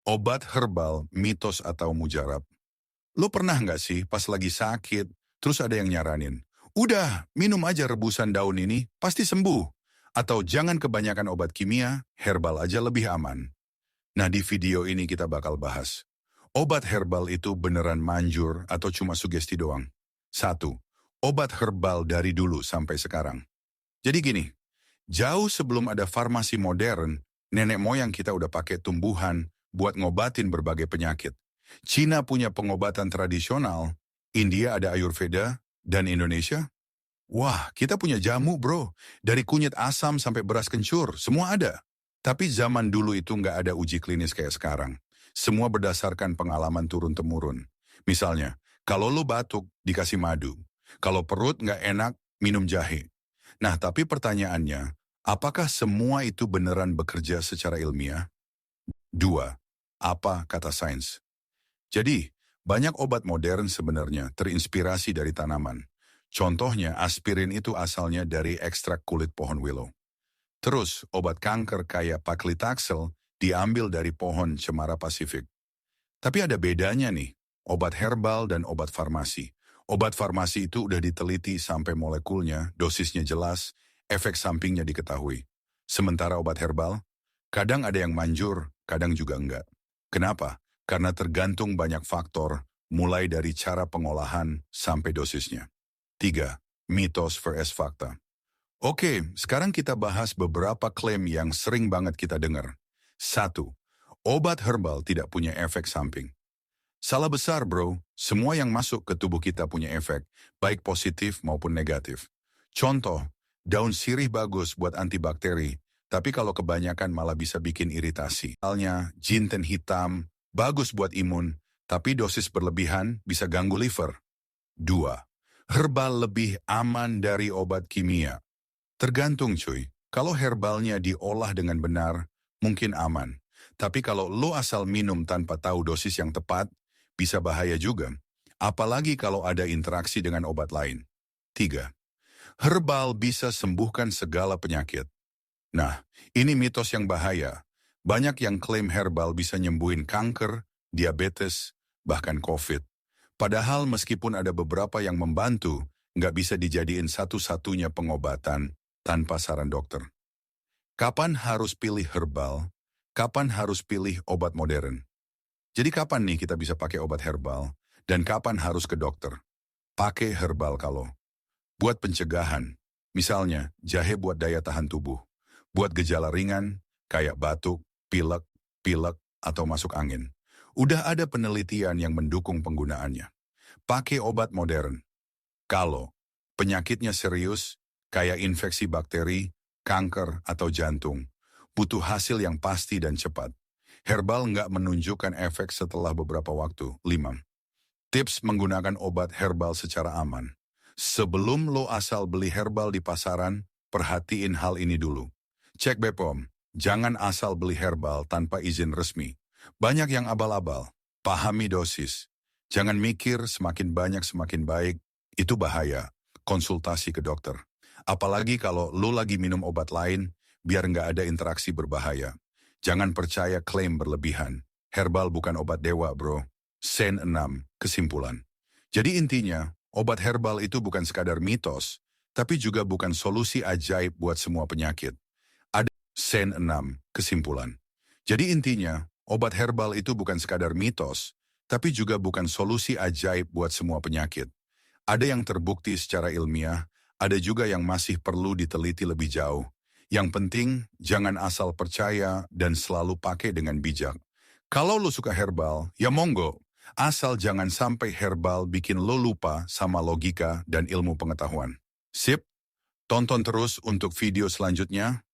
Obat herbal, mitos atau mujarab. Lo pernah nggak sih pas lagi sakit, terus ada yang nyaranin, udah minum aja rebusan daun ini, pasti sembuh. Atau jangan kebanyakan obat kimia, herbal aja lebih aman. Nah di video ini kita bakal bahas. Obat herbal itu beneran manjur atau cuma sugesti doang? Satu, obat herbal dari dulu sampai sekarang. Jadi gini, jauh sebelum ada farmasi modern, nenek moyang kita udah pakai tumbuhan buat ngobatin berbagai penyakit. Cina punya pengobatan tradisional, India ada Ayurveda, dan Indonesia? Wah, kita punya jamu bro. Dari kunyit asam sampai beras kencur, semua ada. Tapi zaman dulu itu nggak ada uji klinis kayak sekarang. Semua berdasarkan pengalaman turun-temurun. Misalnya, kalau lo batuk, dikasih madu. Kalau perut nggak enak, minum jahe. Nah, tapi pertanyaannya, apakah semua itu beneran bekerja secara ilmiah? Dua, apa kata sains? Jadi, banyak obat modern sebenarnya terinspirasi dari tanaman. Contohnya, aspirin itu asalnya dari ekstrak kulit pohon willow. Terus, obat kanker kayak paclitaxel diambil dari pohon cemara Pasifik. Tapi ada bedanya nih, obat herbal dan obat farmasi. Obat farmasi itu udah diteliti sampai molekulnya, dosisnya jelas, efek sampingnya diketahui. Sementara obat herbal, kadang ada yang manjur, kadang juga enggak. Kenapa? Karena tergantung banyak faktor, mulai dari cara pengolahan sampai dosisnya. Tiga, mitos vs fakta. Oke, sekarang kita bahas beberapa klaim yang sering banget kita dengar. Satu, obat herbal tidak punya efek samping. Salah besar bro, semua yang masuk ke tubuh kita punya efek, baik positif maupun negatif. Contoh, daun sirih bagus buat antibakteri, tapi kalau kebanyakan malah bisa bikin iritasi. Misalnya, jinten hitam, bagus buat imun, tapi dosis berlebihan bisa ganggu liver. Dua, herbal lebih aman dari obat kimia. Tergantung cuy, kalau herbalnya diolah dengan benar, mungkin aman. Tapi kalau lo asal minum tanpa tahu dosis yang tepat, bisa bahaya juga. Apalagi kalau ada interaksi dengan obat lain. Tiga, herbal bisa sembuhkan segala penyakit. Nah, ini mitos yang bahaya. Banyak yang klaim herbal bisa nyembuhin kanker, diabetes, bahkan COVID. Padahal meskipun ada beberapa yang membantu, nggak bisa dijadiin satu-satunya pengobatan tanpa saran dokter. Kapan harus pilih herbal? Kapan harus pilih obat modern? Jadi kapan nih kita bisa pakai obat herbal? Dan kapan harus ke dokter? Pakai herbal kalau buat pencegahan. Misalnya, jahe buat daya tahan tubuh. Buat gejala ringan, kayak batuk, pilek, atau masuk angin. Udah ada penelitian yang mendukung penggunaannya. Pakai obat modern. Kalau penyakitnya serius, kayak infeksi bakteri, kanker, atau jantung, butuh hasil yang pasti dan cepat. Herbal nggak menunjukkan efek setelah beberapa waktu. 5. Tips menggunakan obat herbal secara aman. Sebelum lo asal beli herbal di pasaran, perhatiin hal ini dulu. Cek BPOM, jangan asal beli herbal tanpa izin resmi. Banyak yang abal-abal, pahami dosis. Jangan mikir semakin banyak semakin baik, itu bahaya. Konsultasi ke dokter. Apalagi kalau lo lagi minum obat lain, biar nggak ada interaksi berbahaya. Jangan percaya klaim berlebihan. Herbal bukan obat dewa bro. Sen 6, kesimpulan. Jadi intinya, obat herbal itu bukan sekadar mitos, tapi juga bukan solusi ajaib buat semua penyakit. Ada Sen 6, kesimpulan. Jadi intinya, obat herbal itu bukan sekadar mitos, tapi juga bukan solusi ajaib buat semua penyakit. Ada yang terbukti secara ilmiah, ada juga yang masih perlu diteliti lebih jauh. Yang penting, jangan asal percaya dan selalu pakai dengan bijak. Kalau lo suka herbal, ya monggo. Asal jangan sampai herbal bikin lo lupa sama logika dan ilmu pengetahuan. Sip, tonton terus untuk video selanjutnya.